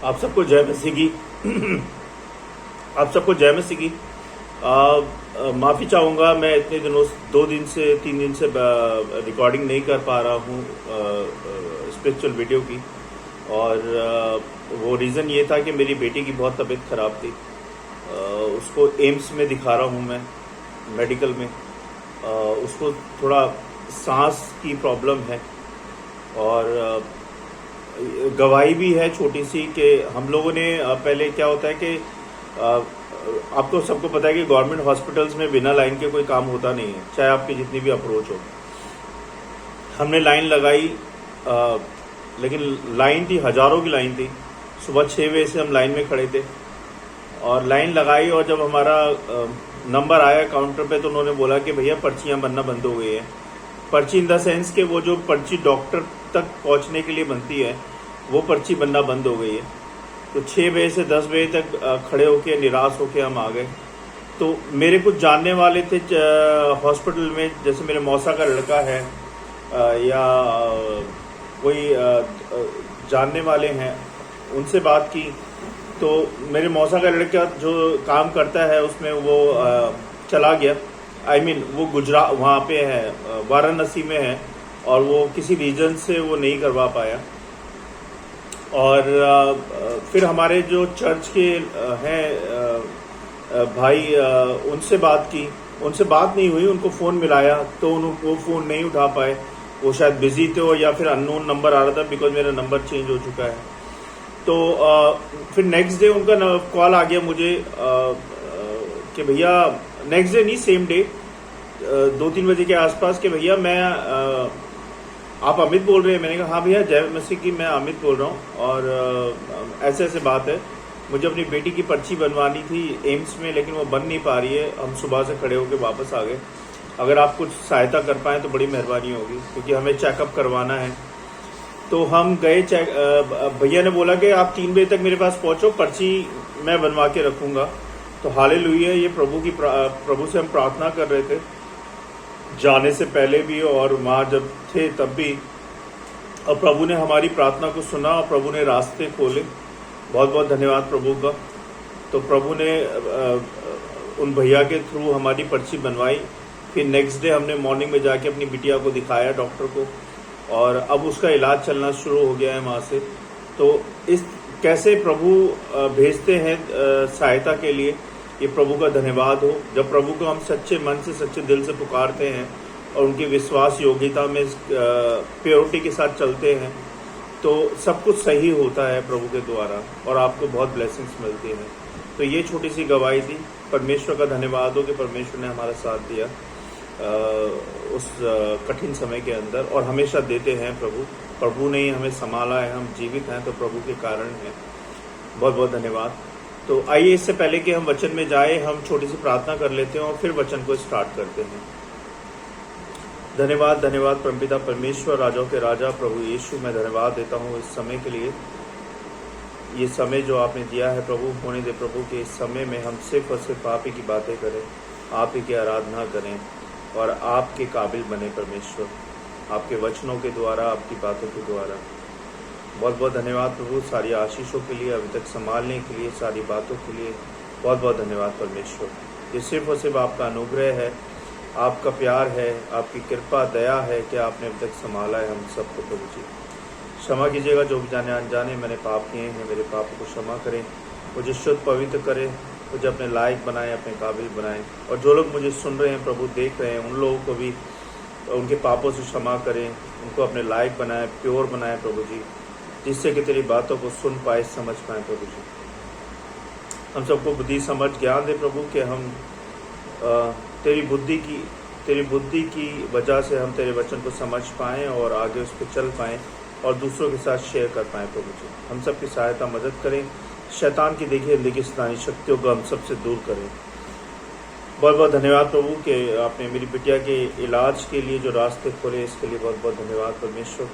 आप सबको जय मसीह की। आप सबको जय मसीह की। माफ़ी चाहूँगा, मैं इतने दिनों 2 दिन से 3 दिन से रिकॉर्डिंग नहीं कर पा रहा हूँ स्पिरिचुअल वीडियो की। और वो रीज़न ये था कि मेरी बेटी की बहुत तबीयत ख़राब थी। उसको एम्स में दिखा रहा हूँ मैं, मेडिकल में। उसको थोड़ा सांस की प्रॉब्लम है और गवाही भी है छोटी सी कि हम लोगों ने पहले क्या होता है कि आपको सबको पता है कि गवर्नमेंट हॉस्पिटल्स में बिना लाइन के कोई काम होता नहीं है, चाहे आपकी जितनी भी अप्रोच हो। हमने लाइन लगाई, लेकिन लाइन थी, हज़ारों की लाइन थी। सुबह 6 बजे से हम लाइन में खड़े थे और लाइन लगाई, और जब हमारा नंबर आया काउंटर पे तो उन्होंने बोला कि भैया पर्चियाँ बनना बंद हो गई है। पर्ची इन द सेंस कि वो जो पर्ची डॉक्टर तक पहुंचने के लिए बनती है वो पर्ची बनना बंद हो गई है। तो 6 बजे से 10 बजे तक खड़े होके निराश होके हम आ गए। तो मेरे कुछ जानने वाले थे हॉस्पिटल में, जैसे मेरे मौसा का लड़का है या कोई जानने वाले हैं, उनसे बात की। तो मेरे मौसा का लड़का जो काम करता है उसमें वो चला गया। वो गुजरात वहाँ पे है, वाराणसी में है, और वो किसी रीजन से वो नहीं करवा पाया। और फिर हमारे जो चर्च के हैं भाई, उनसे बात की, उनसे बात नहीं हुई। उनको फ़ोन मिलाया तो वो फ़ोन नहीं उठा पाए, वो शायद बिजी थे या फिर अननोन नंबर आ रहा था, बिकॉज मेरा नंबर चेंज हो चुका है। तो फिर नेक्स्ट डे उनका कॉल आ गया मुझे कि भैया, नेक्स्ट डे नहीं, सेम डे 2-3 बजे के आसपास, कि भैया मैं आप अमित बोल रहे हैं? मैंने कहा हाँ भैया, जय मसीह की, मैं अमित बोल रहा हूँ। और ऐसे ऐसे बात है, मुझे अपनी बेटी की पर्ची बनवानी थी एम्स में, लेकिन वो बन नहीं पा रही है। हम सुबह से खड़े होकर वापस आ गए। अगर आप कुछ सहायता कर पाएँ तो बड़ी मेहरबानी होगी, क्योंकि हमें चेकअप करवाना है। तो हम गए, भैया ने बोला कि आप 3 बजे तक मेरे पास पहुँचो, पर्ची मैं बनवा के रखूँगा। तो हालेलुया, ये प्रभु से हम प्रार्थना कर रहे थे जाने से पहले भी और वहाँ जब थे तब भी, और प्रभु ने हमारी प्रार्थना को सुना और प्रभु ने रास्ते खोले। बहुत बहुत धन्यवाद प्रभु का। तो प्रभु ने उन भैया के थ्रू हमारी पर्ची बनवाई। फिर नेक्स्ट डे हमने मॉर्निंग में जाके अपनी बिटिया को दिखाया डॉक्टर को, और अब उसका इलाज चलना शुरू हो गया है वहाँ से। तो इस कैसे प्रभु भेजते हैं सहायता के लिए, ये प्रभु का धन्यवाद हो। जब प्रभु को हम सच्चे मन से, सच्चे दिल से पुकारते हैं और उनकी विश्वास योग्यता में प्योरिटी के साथ चलते हैं, तो सब कुछ सही होता है प्रभु के द्वारा, और आपको बहुत ब्लेसिंग्स मिलती हैं। तो ये छोटी सी गवाही थी। परमेश्वर का धन्यवाद हो कि परमेश्वर ने हमारा साथ दिया उस कठिन समय के अंदर, और हमेशा देते हैं प्रभु। प्रभु ने ही हमें संभाला है, हम जीवित हैं तो प्रभु के कारण हैं। बहुत बहुत धन्यवाद। तो आइए, इससे पहले कि हम वचन में जाए, हम छोटी सी प्रार्थना कर लेते हैं और फिर वचन को स्टार्ट करते हैं। धन्यवाद धन्यवाद परमपिता परमेश्वर, राजाओं के राजा, प्रभु यीशु, मैं धन्यवाद देता हूँ इस समय के लिए। ये समय जो आपने दिया है प्रभु, होने दे प्रभु कि इस समय में हम सिर्फ और सिर्फ आप ही की बातें करें, आप ही की आराधना करें और आपके काबिल बने परमेश्वर, आपके वचनों के द्वारा, आपकी बातों के द्वारा। बहुत बहुत धन्यवाद प्रभु, सारी आशीषों के लिए, अभी तक संभालने के लिए, सारी बातों के लिए बहुत बहुत धन्यवाद परमेश्वर। ये सिर्फ और सिर्फ आपका अनुग्रह है, आपका प्यार है, आपकी कृपा दया है कि आपने अभी तक संभाला है हम सबको प्रभु जी। क्षमा कीजिएगा जो भी जाने अनजाने मैंने पाप किए हैं, मेरे पापों को क्षमा करें, मुझे शुद्ध पवित्र करें, मुझे अपने लायक बनाएं, अपने काबिल बनाएं। और जो लोग मुझे सुन रहे हैं प्रभु, देख रहे हैं, उन लोगों को भी उनके पापों से क्षमा करें, उनको अपने लायक बनाएं, प्योर बनाएं प्रभु जी, जिससे कि तेरी बातों को सुन पाए, समझ पाए प्रभु जी। हम सबको बुद्धि समझ ज्ञान दे प्रभु, कि हम तेरी बुद्धि की वजह से हम तेरे वचन को समझ पाएं और आगे उस पर चल पाएं और दूसरों के साथ शेयर कर पाएं प्रभु जी। हम सबकी सहायता मदद करें, शैतान की देखिए अंधी शैतानी शक्तियों को हम सबसे दूर करें। बहुत बहुत धन्यवाद प्रभु कि आपने मेरी बिटिया के इलाज के लिए जो रास्ते खोले, इसके लिए बहुत बहुत धन्यवाद परमेश्वर।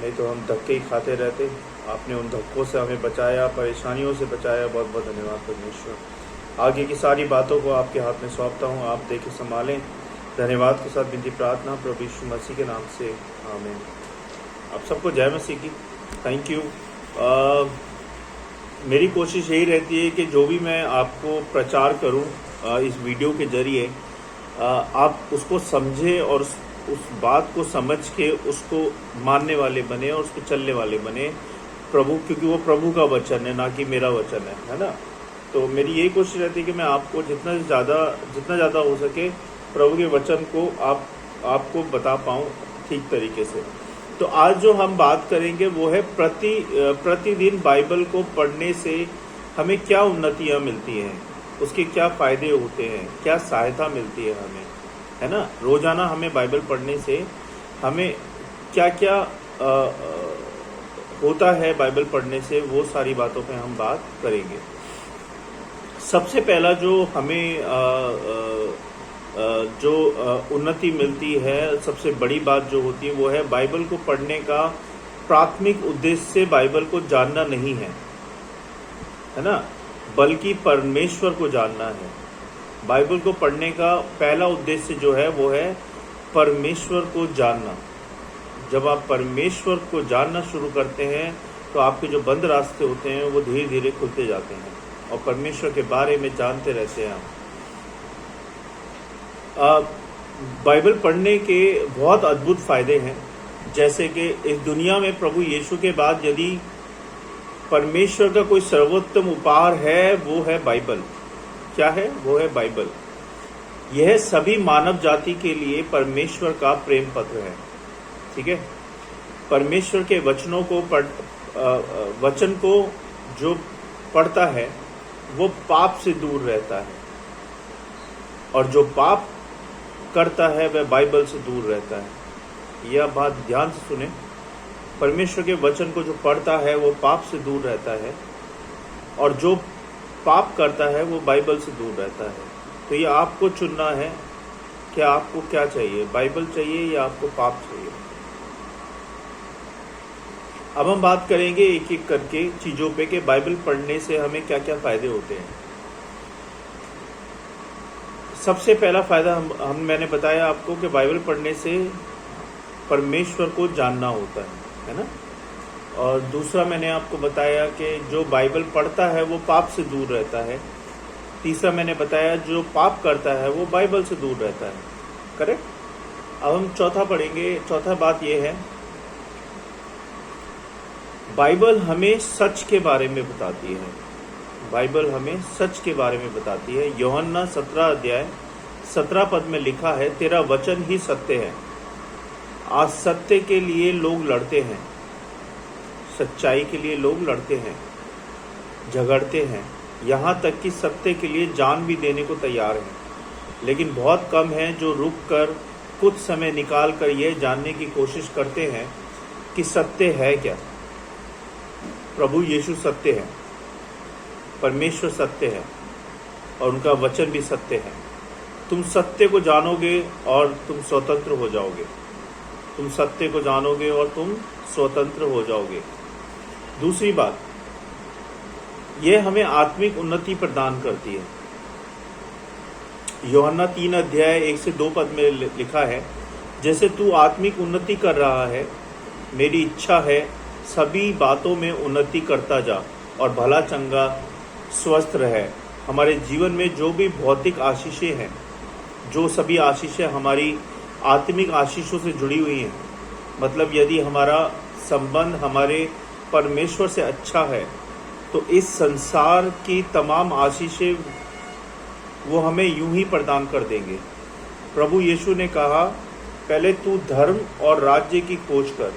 नहीं तो हम धक्के ही खाते रहते, आपने उन धक्कों से हमें बचाया, परेशानियों से बचाया। बहुत बहुत धन्यवाद परमेश्वर। आगे की सारी बातों को आपके हाथ में सौंपता हूँ, आप देखे संभालें। धन्यवाद के साथ विनती प्रार्थना प्रभु यीशु मसीह के नाम से, आमीन। आप सबको जय मसीह की। Thank you. मेरी कोशिश यही रहती है कि जो भी मैं आपको प्रचार करूं इस वीडियो के जरिए, आप उसको समझें और उस बात को समझ के उसको मानने वाले बने और उस पर चलने वाले बने प्रभु, क्योंकि वो प्रभु का वचन है, ना कि मेरा वचन है ना। तो मेरी यही कोशिश रहती है कि मैं आपको जितना ज़्यादा हो सके प्रभु के वचन को आपको बता पाऊँ ठीक तरीके से। तो आज जो हम बात करेंगे वो है प्रतिदिन बाइबल को पढ़ने से हमें क्या उन्नतियाँ मिलती हैं, उसके क्या फ़ायदे होते हैं, क्या सहायता मिलती है हमें, है ना। रोज़ाना हमें बाइबल पढ़ने से हमें क्या क्या होता है बाइबल पढ़ने से, वो सारी बातों पे हम बात करेंगे। सबसे पहला जो हमें उन्नति मिलती है, सबसे बड़ी बात जो होती है वो है बाइबल को पढ़ने का प्राथमिक उद्देश्य बाइबल को जानना नहीं है ना, बल्कि परमेश्वर को जानना है। बाइबल को पढ़ने का पहला उद्देश्य जो है वो है परमेश्वर को जानना। जब आप परमेश्वर को जानना शुरू करते हैं तो आपके जो बंद रास्ते होते हैं वो धीरे धीरे खुलते जाते हैं और परमेश्वर के बारे में जानते रहते हैं आप। बाइबल पढ़ने के बहुत अद्भुत फायदे हैं, जैसे कि इस दुनिया में प्रभु यीशु के बाद यदि परमेश्वर का कोई सर्वोत्तम उपहार है वो है बाइबल। क्या है? वो है बाइबल। यह सभी मानव जाति के लिए परमेश्वर का प्रेम पत्र है। ठीक है, परमेश्वर के वचनों को वचन को जो पढ़ता है वो पाप से दूर रहता है, और जो पाप करता है वह बाइबल से दूर रहता है। यह बात ध्यान से सुने, परमेश्वर के वचन को जो पढ़ता है वो पाप से दूर रहता है, और जो पाप करता है वो बाइबल से दूर रहता है। तो ये आपको चुनना है कि आपको क्या चाहिए, बाइबल चाहिए या आपको पाप चाहिए। अब हम बात करेंगे एक एक करके चीज़ों पे कि बाइबल पढ़ने से हमें क्या क्या फ़ायदे होते हैं। सबसे पहला फ़ायदा मैंने बताया आपको कि बाइबल पढ़ने से परमेश्वर को जानना होता है ना। और दूसरा मैंने आपको बताया कि जो बाइबल पढ़ता है वो पाप से दूर रहता है। तीसरा मैंने बताया जो पाप करता है वो बाइबल से दूर रहता है। करेक्ट। अब हम चौथा पढ़ेंगे। चौथा बात ये है, बाइबल हमें सच के बारे में बताती है। बाइबल हमें सच के बारे में बताती है। यूहन्ना 17 अध्याय 17 पद में लिखा है, तेरा वचन ही सत्य है। आज सत्य के लिए लोग लड़ते हैं, सच्चाई के लिए लोग लड़ते हैं, झगड़ते हैं, यहाँ तक कि सत्य के लिए जान भी देने को तैयार हैं। लेकिन बहुत कम हैं जो रुक कर कुछ समय निकाल कर यह जानने की कोशिश करते हैं कि सत्य है क्या। प्रभु यीशु सत्य है, परमेश्वर सत्य है, और उनका वचन भी सत्य है। तुम सत्य को जानोगे और तुम स्वतंत्र हो जाओगे। तुम सत्य को जानोगे और तुम स्वतंत्र हो जाओगे। दूसरी बात, यह हमें आत्मिक उन्नति प्रदान करती है। यूहन्ना 3 अध्याय 1 से 2 पद में लिखा है, जैसे तू आत्मिक उन्नति कर रहा है, मेरी इच्छा है सभी बातों में उन्नति करता जा और भला चंगा स्वस्थ रहे। हमारे जीवन में जो भी भौतिक आशीषें हैं, जो सभी आशीषें हमारी आत्मिक आशीषों से जुड़ी हुई हैं, मतलब यदि हमारा संबंध हमारे परमेश्वर से अच्छा है तो इस संसार की तमाम आशीषें वो हमें यूं ही प्रदान कर देंगे। प्रभु यीशु ने कहा, पहले तू धर्म और राज्य की खोज कर,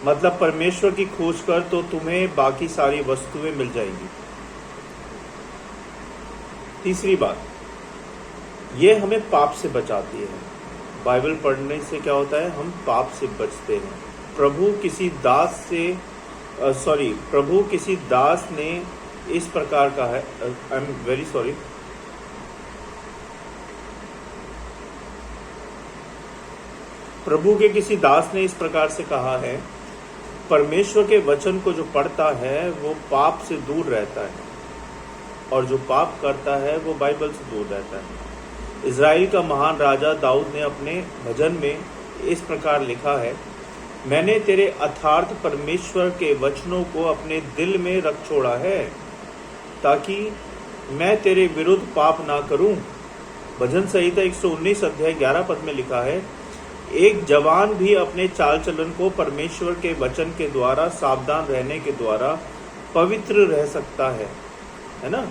मतलब परमेश्वर की खोज कर, तो तुम्हें बाकी सारी वस्तुएं मिल जाएंगी। तीसरी बात, ये हमें पाप से बचाती है। बाइबल पढ़ने से क्या होता है, हम पाप से बचते हैं। प्रभु किसी दास ने इस प्रकार कहा है, आई एम वेरी सॉरी, प्रभु के किसी दास ने इस प्रकार से कहा है, परमेश्वर के वचन को जो पढ़ता है वो पाप से दूर रहता है, और जो पाप करता है वो बाइबल से दूर रहता है। इज़राइल का महान राजा दाऊद ने अपने भजन में इस प्रकार लिखा है मैंने तेरे अथार्थ परमेश्वर के वचनों को अपने दिल में रख छोड़ा है, ताकि मैं तेरे विरुद्ध पाप ना करूं। भजन संहिता 119 अध्याय 11 पद में लिखा है, एक जवान भी अपने चाल चलन को परमेश्वर के वचन के द्वारा सावधान रहने के द्वारा पवित्र रह सकता है ना।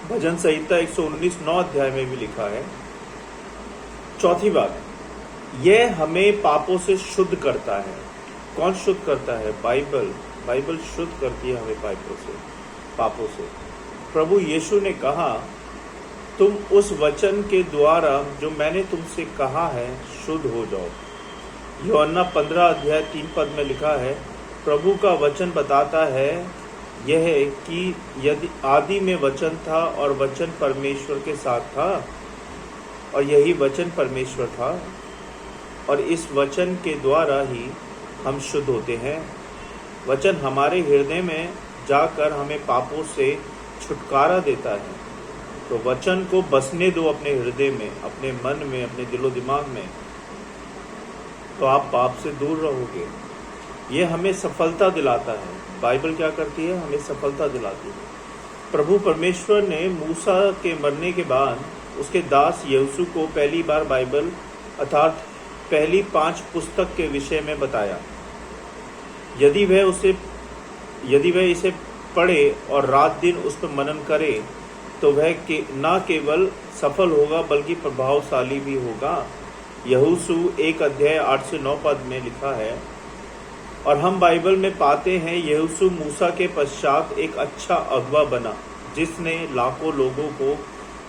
भजन संहिता 119 9 अध्याय में भी लिखा है। चौथी बात, यह हमें पापों से शुद्ध करता है। कौन शुद्ध करता है? बाइबल शुद्ध करती है हमें पापों से। प्रभु यीशु ने कहा, तुम उस वचन के द्वारा जो मैंने तुमसे कहा है शुद्ध हो जाओ। यूहन्ना 15 अध्याय 3 पद में लिखा है, प्रभु का वचन बताता है यह कि यदि आदि में वचन था और वचन परमेश्वर के साथ था और यही वचन परमेश्वर था, और इस वचन के द्वारा ही हम शुद्ध होते हैं। वचन हमारे हृदय में जाकर हमें पापों से छुटकारा देता है। तो वचन को बसने दो अपने हृदय में, अपने मन में, अपने दिलो दिमाग में, तो आप पाप से दूर रहोगे। ये हमें सफलता दिलाता है। बाइबल क्या करती है? हमें सफलता दिलाती है। प्रभु परमेश्वर ने मूसा के मरने के बाद उसके दास यहोशू को पहली बार बाइबल अर्थात पहली 5 पुस्तक के विषय में बताया। यदि वह इसे पढ़े और रात दिन उस पर मनन करे तो वह न केवल सफल होगा बल्कि प्रभावशाली भी होगा। यहोशू 1 अध्याय 8 से 9 पद में लिखा है। और हम बाइबल में पाते हैं यहोशू मूसा के पश्चात एक अच्छा अगुवा बना, जिसने लाखों लोगों को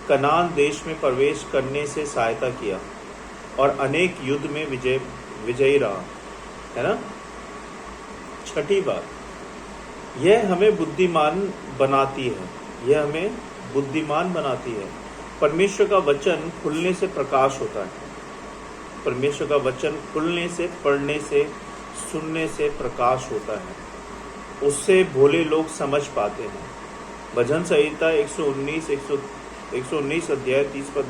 कनान देश में प्रवेश करने से सहायता किया और अनेक युद्ध में विजयी रहा, है ना। छठी बात, यह हमें बुद्धिमान बनाती है। परमेश्वर का वचन खुलने से प्रकाश होता है। परमेश्वर का वचन खुलने से, पढ़ने से, सुनने से प्रकाश होता है। उससे भोले लोग समझ पाते हैं। भजन संहिता 119 अध्याय 30 पद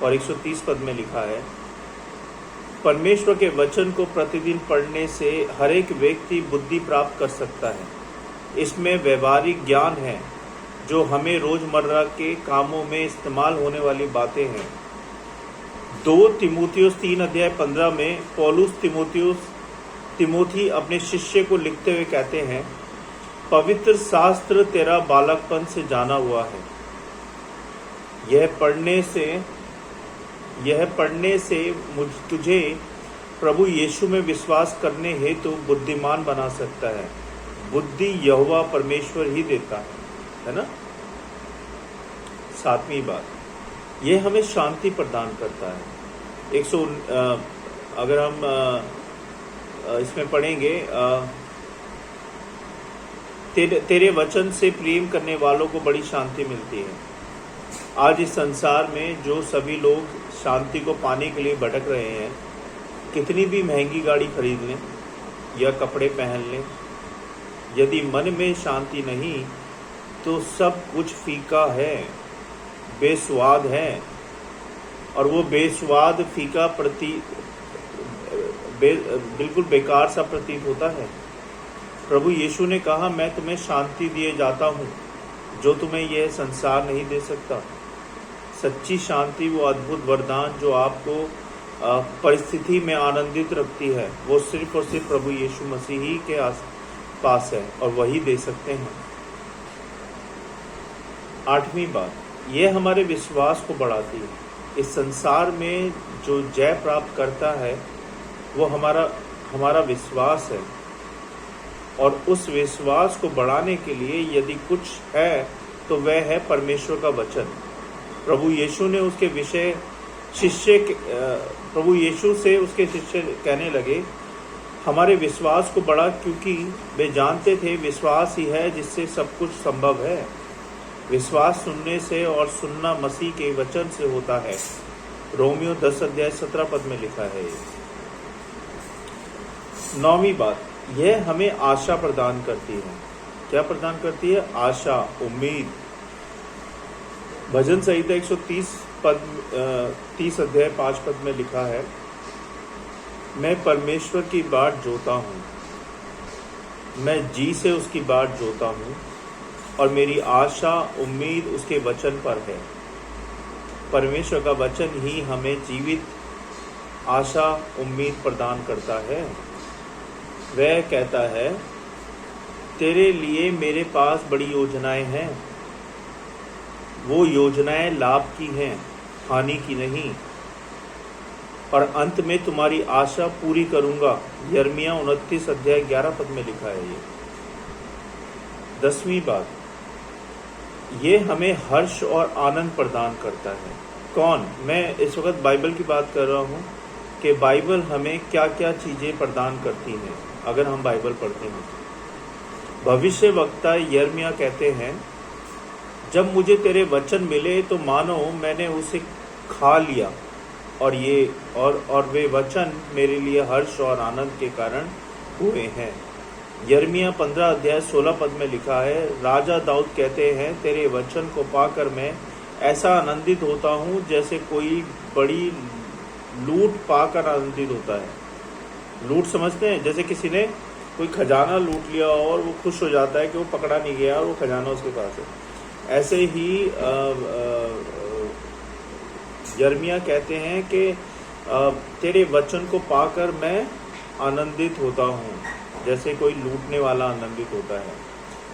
और 130 पद में लिखा है, परमेश्वर के वचन को प्रतिदिन पढ़ने से हर एक व्यक्ति बुद्धि प्राप्त कर सकता है। इसमें व्यवहारिक ज्ञान है जो हमें रोजमर्रा के कामों में इस्तेमाल होने वाली बातें हैं। 2 तीमुथियुस 3 अध्याय 15 में पौलुस तिमोथी अपने शिष्य को लिखते हुए कहते हैं, पवित्र शास्त्र तेरा बालकपन से जाना हुआ है। यह पढ़ने से तुझे प्रभु यीशु में विश्वास करने हेतु बुद्धिमान बना सकता है। बुद्धि यहोवा परमेश्वर ही देता है ना। 7वीं बात, यह हमें शांति प्रदान करता है। अगर हम इसमें पढ़ेंगे, तेरे वचन से प्रेम करने वालों को बड़ी शांति मिलती है। आज इस संसार में जो सभी लोग शांति को पाने के लिए भटक रहे हैं, कितनी भी महंगी गाड़ी खरीद लें या कपड़े पहन लें, यदि मन में शांति नहीं तो सब कुछ फीका है, बेस्वाद है। और वो बेस्वाद फीका बिल्कुल बेकार सा प्रतीत होता है। प्रभु यीशु ने कहा, मैं तुम्हें शांति दिए जाता हूँ जो तुम्हें यह संसार नहीं दे सकता। सच्ची शांति, वो अद्भुत वरदान जो आपको परिस्थिति में आनंदित रखती है, वो सिर्फ और सिर्फ प्रभु यीशु मसीह ही के पास है और वही दे सकते हैं। 8वीं बात, यह हमारे विश्वास को बढ़ाती है। इस संसार में जो जय प्राप्त करता है वो हमारा विश्वास है, और उस विश्वास को बढ़ाने के लिए यदि कुछ है तो वह है परमेश्वर का वचन। प्रभु यीशु से उसके शिष्य कहने लगे, हमारे विश्वास को बढ़ा, क्योंकि वे जानते थे विश्वास ही है जिससे सब कुछ संभव है। विश्वास सुनने से और सुनना मसीह के वचन से होता है। रोमियो 10 अध्याय 17 पद में लिखा है। 9वीं बात, यह हमें आशा प्रदान करती है। क्या प्रदान करती है? आशा, उम्मीद। भजन संहिता 130 अध्याय 5 पद में लिखा है, मैं परमेश्वर की बाट जोता हूँ, मैं जी से उसकी बाट जोता हूँ और मेरी आशा उम्मीद उसके वचन पर है। परमेश्वर का वचन ही हमें जीवित आशा उम्मीद प्रदान करता है। वह कहता है, तेरे लिए मेरे पास बड़ी योजनाएं हैं, वो योजनाएं लाभ की हैं, हानि की नहीं, और अंत में तुम्हारी आशा पूरी करूंगा। यिर्मयाह 29 अध्याय 11 पद में लिखा है। ये 10वीं बात, ये हमें हर्ष और आनंद प्रदान करता है। कौन? मैं इस वक्त बाइबल की बात कर रहा हूँ कि बाइबल हमें क्या क्या चीज़ें प्रदान करती हैं अगर हम बाइबल पढ़ते हैं। भविष्य वक्ता यिर्मयाह कहते हैं, जब मुझे तेरे वचन मिले तो मानो मैंने उसे खा लिया और वे वचन मेरे लिए हर्ष और आनंद के कारण हुए हैं। यिर्मयाह 15 अध्याय 16 पद में लिखा है, राजा दाऊद कहते हैं, तेरे वचन को पाकर मैं ऐसा आनंदित होता हूँ जैसे कोई बड़ी लूट पाकर आनंदित होता है। लूट समझते हैं? जैसे किसी ने कोई खजाना लूट लिया और वो खुश हो जाता है कि वो पकड़ा नहीं गया और वो खजाना उसके पास है। ऐसे ही यिर्मयाह कहते हैं कि तेरे वचन को पाकर मैं आनंदित होता हूँ जैसे कोई लूटने वाला आनंदित होता है,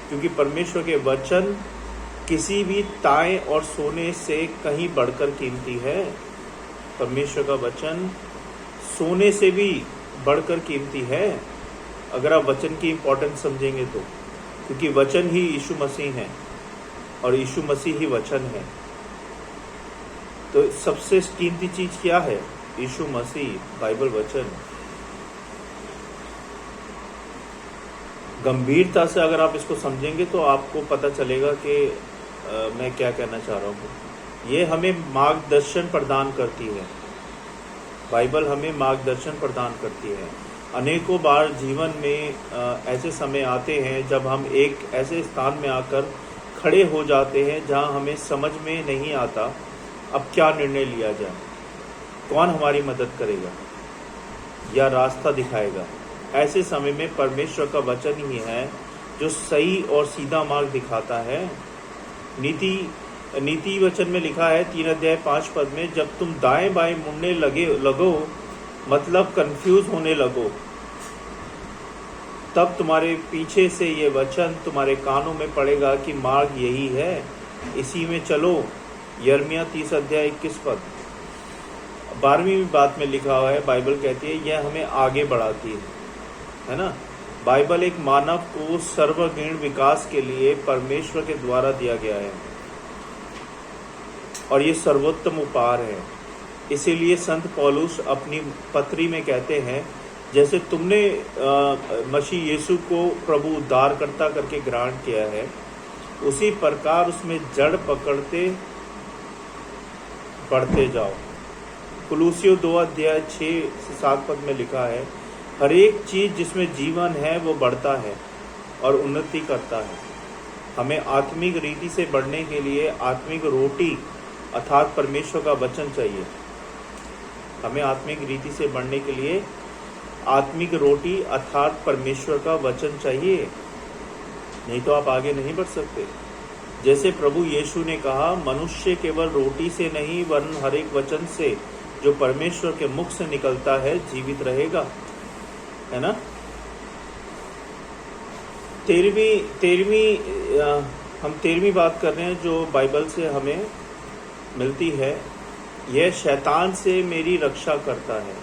क्योंकि परमेश्वर के वचन किसी भी ताए और सोने से कहीं बढ़कर कीमती है। परमेश्वर का वचन सोने से भी बढ़कर कीमती है अगर आप वचन की इम्पोर्टेंस समझेंगे तो, क्योंकि वचन ही यीशु मसीह है और यीशु मसीह ही वचन है। तो सबसे कीमती चीज क्या है? यीशु मसीह, बाइबल वचन। गंभीरता से अगर आप इसको समझेंगे तो आपको पता चलेगा कि मैं क्या कहना चाह रहा हूँ। ये हमें मार्गदर्शन प्रदान करती है। बाइबल हमें मार्गदर्शन प्रदान करती है। अनेकों बार जीवन में ऐसे समय आते हैं जब हम एक ऐसे स्थान में आकर खड़े हो जाते हैं जहां हमें समझ में नहीं आता अब क्या निर्णय लिया जाए, कौन हमारी मदद करेगा या रास्ता दिखाएगा। ऐसे समय में परमेश्वर का वचन ही है जो सही और सीधा मार्ग दिखाता है। नीति वचन में लिखा है 3 अध्याय 5 पद में, जब तुम दाएं बाएं मुड़ने लगो मतलब कंफ्यूज होने लगो, तब तुम्हारे पीछे से ये वचन तुम्हारे कानों में पड़ेगा कि मार्ग यही है, इसी में चलो। यिर्मयाह 30 अध्याय 21 पद। 12वीं बात में लिखा हुआ है, बाइबल कहती है यह हमें आगे बढ़ाती है ना। बाइबल एक मानव को सर्वगुण विकास के लिए परमेश्वर के द्वारा दिया गया है और ये सर्वोत्तम उपहार है। इसीलिए संत पौलुस अपनी पत्री में कहते हैं, जैसे तुमने मसीह यीशु को प्रभु उद्धारकर्ता करके ग्रहण किया है, उसी प्रकार उसमें जड़ पकड़ते बढ़ते जाओ। कुलूसियों 2 अध्याय 6 से 7 पद में लिखा है, हर एक चीज जिसमें जीवन है वो बढ़ता है और उन्नति करता है। हमें आत्मिक रीति से बढ़ने के लिए आत्मिक रोटी अर्थात परमेश्वर का वचन चाहिए। हमें आत्मिक रीति से बढ़ने के लिए आत्मिक रोटी अर्थात परमेश्वर का वचन चाहिए, नहीं तो आप आगे नहीं बढ़ सकते। जैसे प्रभु यीशु ने कहा, मनुष्य केवल रोटी से नहीं वरन हर एक वचन से जो परमेश्वर के मुख से निकलता है जीवित रहेगा, है ना। 13वीं बात कर रहे हैं जो बाइबल से हमें मिलती है, यह शैतान से मेरी रक्षा करता है।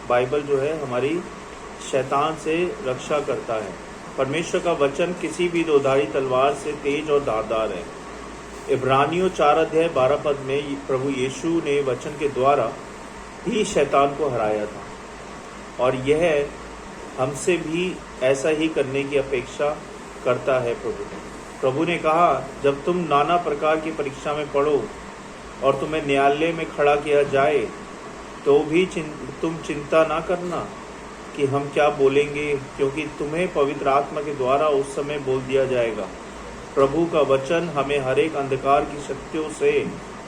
बाइबल जो है हमारी शैतान से रक्षा करता है। परमेश्वर का वचन किसी भी दोधारी तलवार से तेज और धारदार है। इब्रानियों 4 अध्याय 12 पद में प्रभु यीशु ने वचन के द्वारा ही शैतान को हराया था और यह हमसे भी ऐसा ही करने की अपेक्षा करता है। प्रभु ने कहा, जब तुम नाना प्रकार की परीक्षा में पढ़ो और तुम्हें न्यायालय में खड़ा किया जाए तो भी तुम चिंता ना करना कि हम क्या बोलेंगे, क्योंकि तुम्हें पवित्र आत्मा के द्वारा उस समय बोल दिया जाएगा। प्रभु का वचन हमें हर एक अंधकार की शक्तियों से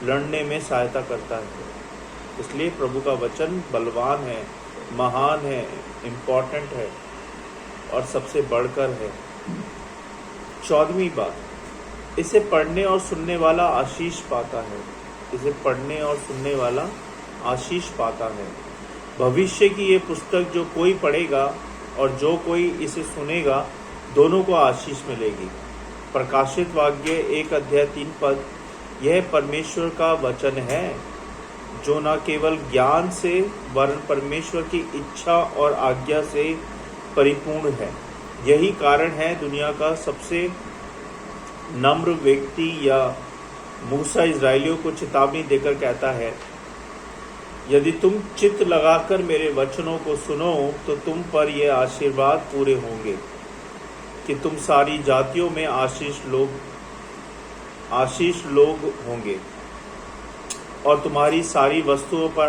लड़ने में सहायता करता है। इसलिए प्रभु का वचन बलवान है महान है, इम्पोर्टेंट है और सबसे बढ़कर है। 14वीं बात, इसे पढ़ने और सुनने वाला आशीष पाता है। इसे पढ़ने और सुनने वाला आशीष पाता है। भविष्य की ये पुस्तक जो कोई पढ़ेगा और जो कोई इसे सुनेगा, दोनों को आशीष मिलेगी। प्रकाशित वाक्य 1 अध्याय 3 पद, यह परमेश्वर का वचन है जो न केवल ज्ञान से वरन परमेश्वर की इच्छा और आज्ञा से परिपूर्ण है। यही कारण है दुनिया का सबसे नम्र व्यक्ति या मूसा इजराइलियों को चेतावनी देकर कहता है, यदि तुम चित्त लगाकर मेरे वचनों को सुनो तो तुम पर ये आशीर्वाद पूरे होंगे कि तुम सारी जातियों में आशीष लोग होंगे और तुम्हारी सारी वस्तुओं पर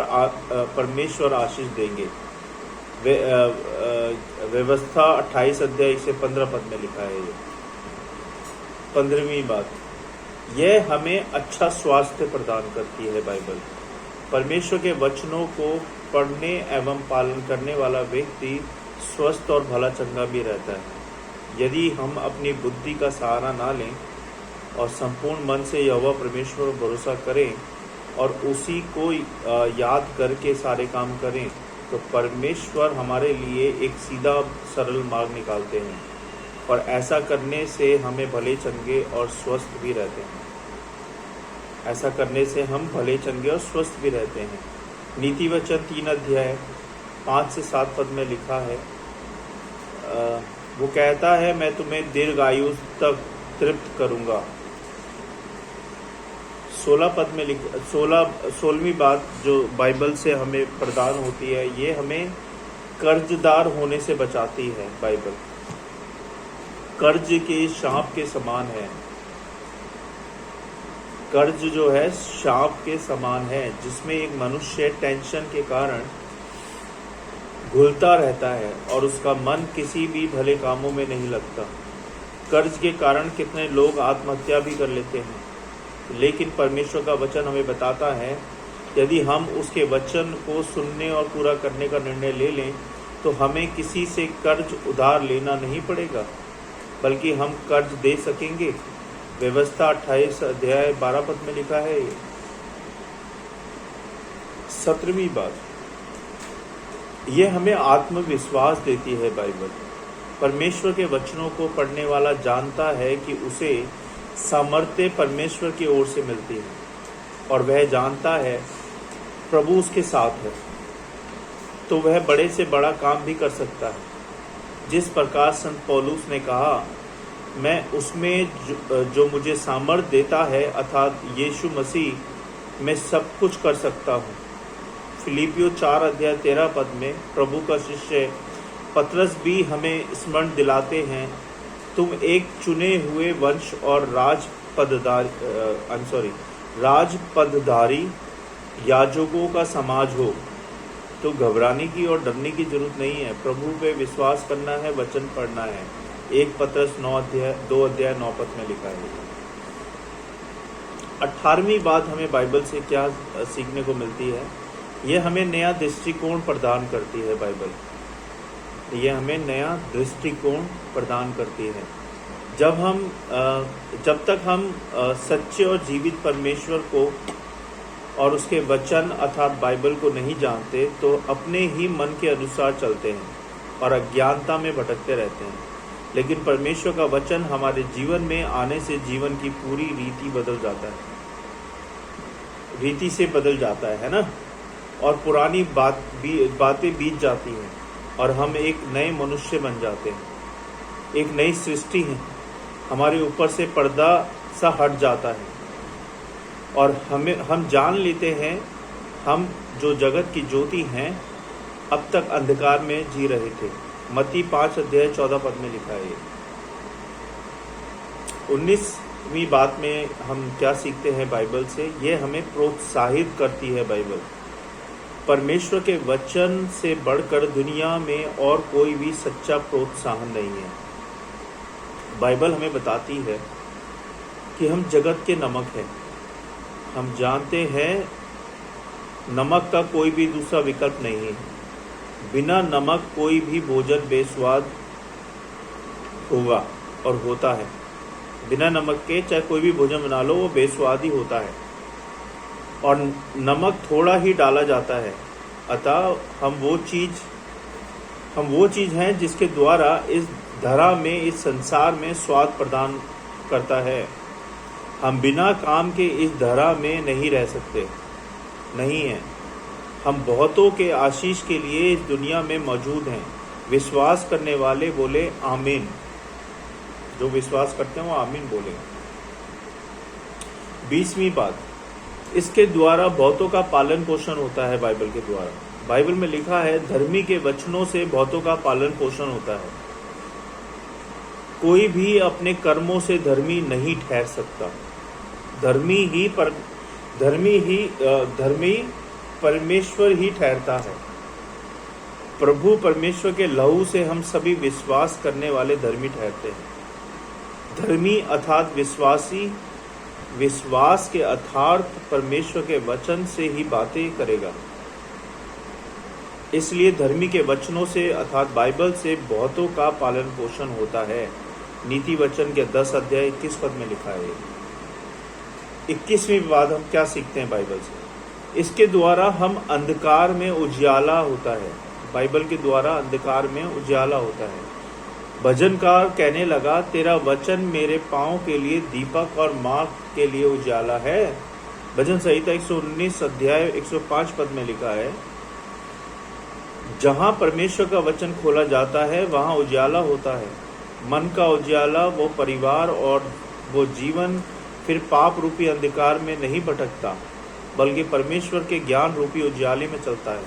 परमेश्वर आशीष देंगे। व्यवस्था 28 अध्याय से 15 पद में लिखा है। ये 15वीं बात, यह हमें अच्छा स्वास्थ्य प्रदान करती है। बाइबल परमेश्वर के वचनों को पढ़ने एवं पालन करने वाला व्यक्ति स्वस्थ और भला चंगा भी रहता है। यदि हम अपनी बुद्धि का सहारा ना लें और संपूर्ण मन से यहोवा परमेश्वर पर भरोसा करें और उसी को याद करके सारे काम करें, तो परमेश्वर हमारे लिए एक सीधा सरल मार्ग निकालते हैं और ऐसा करने से हमें भले चंगे और स्वस्थ भी रहते हैं। ऐसा करने से हम भले चंगे और स्वस्थ भी रहते हैं। नीति वचन 3 अध्याय 5 से 7 पद में लिखा है, वो कहता है, मैं तुम्हें दीर्घ आयु तक तृप्त करूंगा। 16 पद में 16वीं बात जो बाइबल से हमें प्रदान होती है, ये हमें कर्जदार होने से बचाती है। बाइबल कर्ज के सांप के समान है। कर्ज जो है सांप के समान है, जिसमें एक मनुष्य टेंशन के कारण घुलता रहता है और उसका मन किसी भी भले कामों में नहीं लगता। कर्ज के कारण कितने लोग आत्महत्या भी कर लेते हैं, लेकिन परमेश्वर का वचन हमें बताता है, यदि हम उसके वचन को सुनने और पूरा करने का निर्णय ले लें तो हमें किसी से कर्ज उधार लेना नहीं पड़ेगा, बल्कि हम कर्ज दे सकेंगे। व्यवस्था 28 अध्याय 12 पद में लिखा है। 17वीं बात, यह हमें आत्मविश्वास देती है। बाइबल परमेश्वर के वचनों को पढ़ने वाला जानता है कि उसे सामर्थ्य परमेश्वर की ओर से मिलती है और वह जानता है प्रभु उसके साथ है, तो वह बड़े से बड़ा काम भी कर सकता है। जिस प्रकार संत पौलुस ने कहा, मैं उसमें जो मुझे सामर्थ देता है, अर्थात यीशु मसीह, मैं सब कुछ कर सकता हूँ। फिलिपियों 4 अध्याय 13 पद में प्रभु का शिष्य पतरस भी हमें स्मरण दिलाते हैं, तुम एक चुने हुए वंश और राजपदधारी याजकों का समाज हो। तो घबराने की और डरने की जरूरत नहीं है। प्रभु पे विश्वास करना है, वचन पढ़ना है। 1 पतरस 2 अध्याय 9 पद में लिखा है। 18वीं बात हमें बाइबल से क्या सीखने को मिलती है, यह हमें नया दृष्टिकोण प्रदान करती है। बाइबल यह हमें नया दृष्टिकोण प्रदान करती है। जब तक हम सच्चे और जीवित परमेश्वर को और उसके वचन अर्थात बाइबल को नहीं जानते, तो अपने ही मन के अनुसार चलते हैं और अज्ञानता में भटकते रहते हैं। लेकिन परमेश्वर का वचन हमारे जीवन में आने से जीवन की पूरी रीति से बदल जाता है ना, और पुरानी बातें बीत जाती हैं और हम एक नए मनुष्य बन जाते हैं, एक नई सृष्टि है। हमारे ऊपर से पर्दा सा हट जाता है और हम जान लेते हैं, हम जो जगत की ज्योति हैं अब तक अंधकार में जी रहे थे। मत्ती 5 अध्याय 14 पद में लिखा है। 19वीं बात में हम क्या सीखते हैं बाइबल से, यह हमें प्रोत्साहित करती है। बाइबल परमेश्वर के वचन से बढ़कर दुनिया में और कोई भी सच्चा प्रोत्साहन नहीं है। बाइबल हमें बताती है कि हम जगत के नमक हैं। हम जानते हैं नमक का कोई भी दूसरा विकल्प नहीं है। बिना नमक कोई भी भोजन बेस्वाद होगा और होता है। बिना नमक के चाहे कोई भी भोजन बना लो वो बेस्वाद ही होता है, और नमक थोड़ा ही डाला जाता है। अतः हम वो चीज़ हैं जिसके द्वारा इस धरा में, इस संसार में स्वाद प्रदान करता है। हम बिना काम के इस धरा में नहीं रह सकते, नहीं है। हम बहुतों के आशीष के लिए इस दुनिया में मौजूद हैं। विश्वास करने वाले बोले आमीन। जो विश्वास करते हैं वो आमीन बोले। 20वीं बात, इसके द्वारा बहुतों का पालन पोषण होता है। बाइबल के द्वारा, बाइबल में लिखा है धर्मी के वचनों से बहुतों का पालन पोषण होता है। कोई भी अपने कर्मों से धर्मी नहीं ठहर सकता। धर्मी परमेश्वर ही ठहरता है। प्रभु परमेश्वर के लहू से हम सभी विश्वास करने वाले धर्मी ठहरते हैं। धर्मी अर्थात विश्वासी, विश्वास के अर्थात परमेश्वर के वचन से ही बातें करेगा। इसलिए धर्मी के वचनों से अर्थात बाइबल से बहुतों का पालन पोषण होता है। नीति वचन के 10 अध्याय 21 पद में लिखा है। 21वीं बात हम क्या सीखते हैं बाइबल से? इसके द्वारा हम अंधकार में उजियाला होता है। बाइबल के द्वारा अंधकार में उजियाला होता है। भजनकार कहने लगा, तेरा वचन मेरे पाँव के लिए दीपक और मार्ग के लिए उजाला है। भजन संहिता 119 अध्याय 105 पद में लिखा है, जहाँ परमेश्वर का वचन खोला जाता है वहाँ उजाला होता है। मन का उजाला, वो परिवार और वो जीवन फिर पाप रूपी अंधकार में नहीं भटकता, बल्कि परमेश्वर के ज्ञान रूपी उजाले में चलता है।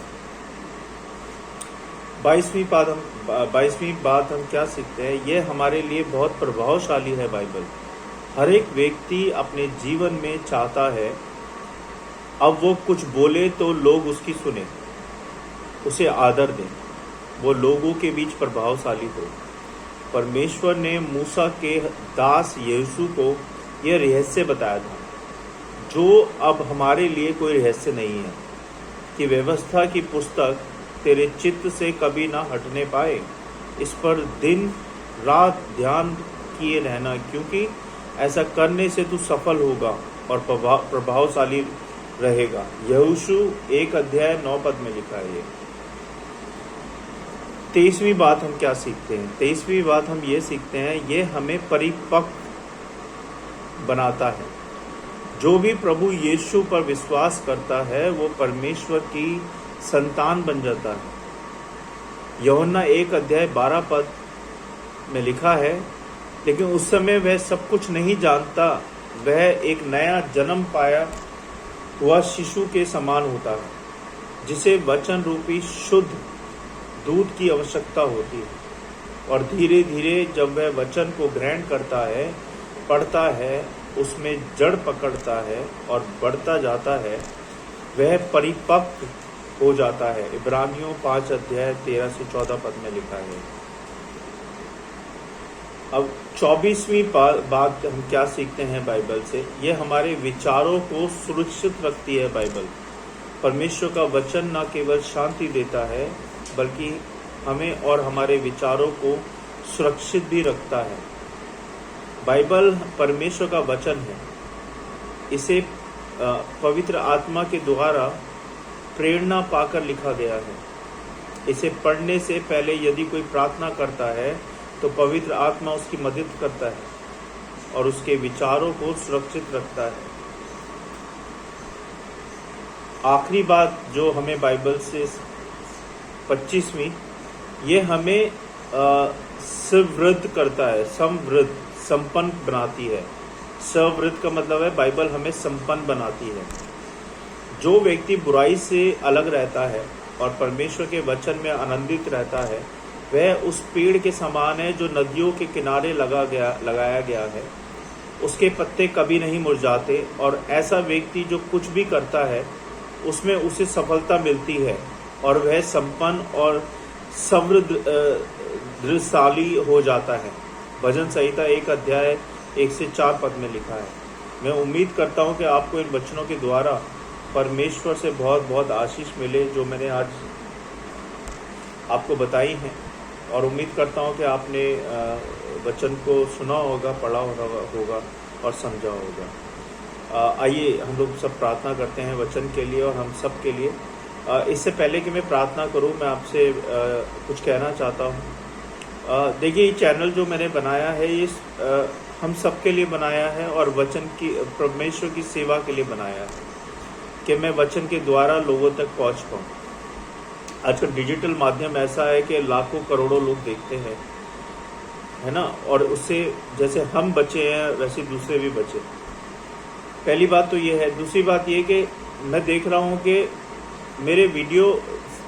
22वीं बात हम क्या सीखते हैं? यह हमारे लिए बहुत प्रभावशाली है। बाइबल हर एक व्यक्ति अपने जीवन में चाहता है अब वो कुछ बोले तो लोग उसकी सुने, उसे आदर दें, वो लोगों के बीच प्रभावशाली हो। परमेश्वर ने मूसा के दास यीशु को यह रहस्य बताया था, जो अब हमारे लिए कोई रहस्य नहीं है, कि व्यवस्था की पुस्तक तेरे चित्त से कभी ना हटने पाए। इस पर दिन रात ध्यान किए रहना, क्योंकि ऐसा करने से तू सफल होगा और प्रभावशाली रहेगा। यहोशू 1 अध्याय 9 पद में लिखा है। 23वीं बात हम क्या सीखते हैं? 23वीं बात हम ये सीखते हैं, ये हमें परिपक्व बनाता है। जो भी प्रभु यीशु पर विश्वास करता है वो परमेश्वर की संतान बन जाता है। यूहन्ना 1 अध्याय 12 पद में लिखा है, लेकिन उस समय वह सब कुछ नहीं जानता, वह एक नया जन्म पाया हुआ शिशु के समान होता है, जिसे वचन रूपी शुद्ध दूध की आवश्यकता होती है। और धीरे धीरे जब वह वचन को ग्रहण करता है, पढ़ता है, उसमें जड़ पकड़ता है और बढ़ता जाता है, वह परिपक्व हो जाता है। इब्रानियों 5 अध्याय 13 से 14 पद में लिखा है। अब 24वीं बात हम क्या सीखते हैं बाइबल से? ये हमारे विचारों को सुरक्षित रखती है। बाइबल परमेश्वर का वचन न केवल शांति देता है, बल्कि हमें और हमारे विचारों को सुरक्षित भी रखता है। बाइबल परमेश्वर का वचन है। इसे पवित्र आत्मा के द्वारा प्रेरणा पाकर लिखा गया है। इसे पढ़ने से पहले यदि कोई प्रार्थना करता है तो पवित्र आत्मा उसकी मदद करता है और उसके विचारों को सुरक्षित रखता है। आखिरी बात जो हमें बाइबल से 25वीं, ये हमें समृद्ध करता है, संपन्न बनाती है। समृद्ध का मतलब है बाइबल हमें संपन्न बनाती है। जो व्यक्ति बुराई से अलग रहता है और परमेश्वर के वचन में आनंदित रहता है, वह उस पेड़ के समान है जो नदियों के किनारे लगाया गया है। उसके पत्ते कभी नहीं मुरझाते, और ऐसा व्यक्ति जो कुछ भी करता है उसमें उसे सफलता मिलती है और वह संपन्न और समृद्धशाली हो जाता है। भजन संहिता 1 अध्याय 1 से 4 पद में लिखा है। मैं उम्मीद करता हूँ कि आपको इन वचनों के द्वारा परमेश्वर से बहुत बहुत आशीष मिले, जो मैंने आज आपको बताई हैं, और उम्मीद करता हूँ कि आपने वचन को सुना होगा, पढ़ा होगा और समझा होगा। आइए हम लोग सब प्रार्थना करते हैं वचन के लिए और हम सब के लिए। इससे पहले कि मैं प्रार्थना करूं, मैं आपसे कुछ कहना चाहता हूं। देखिए, ये चैनल जो मैंने बनाया है ये हम सब के लिए बनाया है और वचन की, परमेश्वर की सेवा के लिए बनाया है कि मैं वचन के द्वारा लोगों तक पहुंच पाऊँ। आजकल डिजिटल माध्यम ऐसा है कि लाखों करोड़ों लोग देखते हैं, है ना, और उससे जैसे हम बचे हैं वैसे दूसरे भी बचे। पहली बात तो ये है। दूसरी बात ये कि मैं देख रहा हूँ कि मेरे वीडियो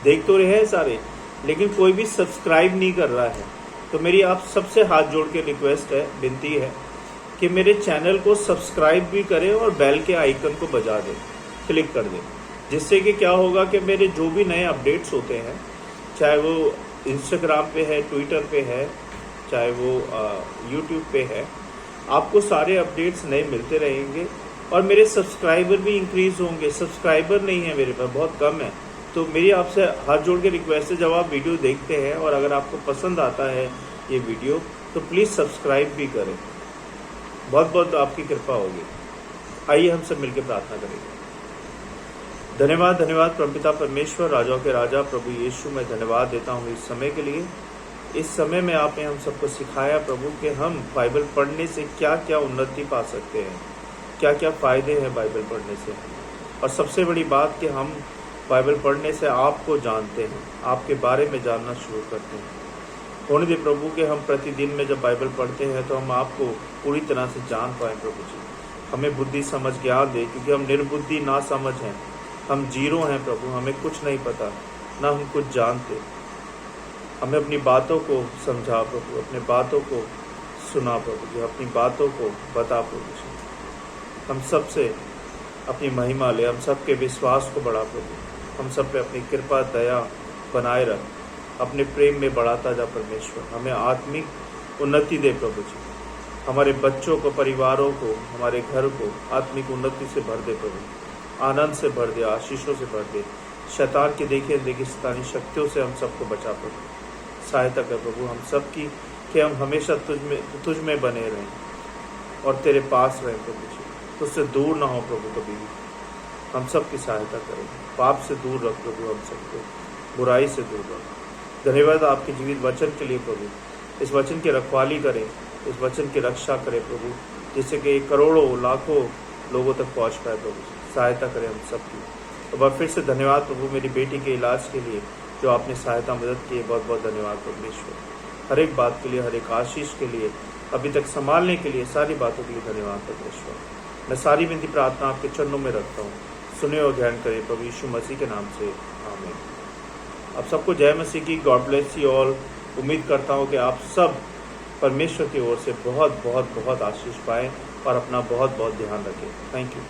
देख तो रहे हैं सारे, लेकिन कोई भी सब्सक्राइब नहीं कर रहा है। तो मेरी आप सबसे हाथ जोड़ के रिक्वेस्ट है, विनती है कि मेरे चैनल को सब्सक्राइब भी करें और बेल के आइकन को बजा दें, क्लिक कर दें, जिससे कि क्या होगा कि मेरे जो भी नए अपडेट्स होते हैं, चाहे वो इंस्टाग्राम पे है, ट्विटर पे है, चाहे वो यूट्यूब पे है, आपको सारे अपडेट्स नए मिलते रहेंगे और मेरे सब्सक्राइबर भी इंक्रीज होंगे। सब्सक्राइबर नहीं है मेरे पास, बहुत कम है। तो मेरी आपसे हाथ जोड़ के रिक्वेस्ट है, जब आप वीडियो देखते हैं और अगर आपको पसंद आता है ये वीडियो तो प्लीज़ सब्सक्राइब भी करें। बहुत बहुत आपकी कृपा होगी। आइए हम सब मिलकर प्रार्थना करेंगे। धन्यवाद, धन्यवाद परमपिता परमेश्वर, राजाओं के राजा, प्रभु यीशु, मैं धन्यवाद देता हूँ इस समय के लिए। इस समय में आपने हम सबको सिखाया प्रभु कि हम बाइबल पढ़ने से क्या क्या उन्नति पा सकते हैं, क्या क्या फ़ायदे हैं बाइबल पढ़ने से। और सबसे बड़ी बात कि हम बाइबल पढ़ने से आपको जानते हैं, आपके बारे में जानना शुरू करते हैं। होने दे प्रभु कि हम प्रतिदिन में जब बाइबल पढ़ते हैं तो हम आपको पूरी तरह से जान पाएँ। प्रभु जी, हमें बुद्धि समझ ज्ञान दे, क्योंकि हम निर्बुद्धि ना समझ हैं, हम जीरो हैं प्रभु, हमें कुछ नहीं पता, ना हम कुछ जानते। हमें अपनी बातों को समझा प्रभु, अपनी बातों को सुना प्रभु जी, अपनी बातों को बता प्रभु जी। हम सब से अपनी महिमा ले, हम सब के विश्वास को बढ़ा प्रभु, हम सब पे अपनी कृपा दया बनाए रख, अपने प्रेम में बढ़ाता जा परमेश्वर। हमें आत्मिक उन्नति दे प्रभु जी, हमारे बच्चों को, परिवारों को, हमारे घर को आत्मिक उन्नति से भर दे प्रभु, आनंद से भर दे, आशीषों से भर दे। शैतान की देखिए देखी शैतानी शक्तियों से हम सबको बचा प्रभु, सहायता कर प्रभु हम सब की, कि हम हमेशा तुझ में बने रहें और तेरे पास रहें प्रभु जी, तुझसे दूर ना हो प्रभु कभी भी। हम सब की सहायता करें, पाप से दूर रख प्रभु हम सबको, बुराई से दूर रख। धन्यवाद आपके जीवित वचन के लिए प्रभु, इस वचन की रखवाली करें, इस वचन की रक्षा करें प्रभु, जिससे कि करोड़ों लाखों लोगं तक पहुँच पाए प्रभु। सहायता करें हम सबकी। तो बार फिर से धन्यवाद प्रभु मेरी बेटी के इलाज के लिए जो आपने सहायता मदद की है, बहुत बहुत धन्यवाद परमेश्वर। हर एक बात के लिए, हर एक आशीष के लिए, अभी तक संभालने के लिए, सारी बातों के लिए धन्यवाद परमेश्वर। मैं सारी विनती प्रार्थना आपके चरणों में रखता हूँ, सुने और ध्यान करें प्रभु यीशु मसीह के नाम से, आमीन। आप सबको जय मसीह की। God bless you all. उम्मीद करता हूँ कि आप सब परमेश्वर की ओर से बहुत बहुत बहुत आशीष पाएँ और अपना बहुत बहुत ध्यान रखें। Thank you.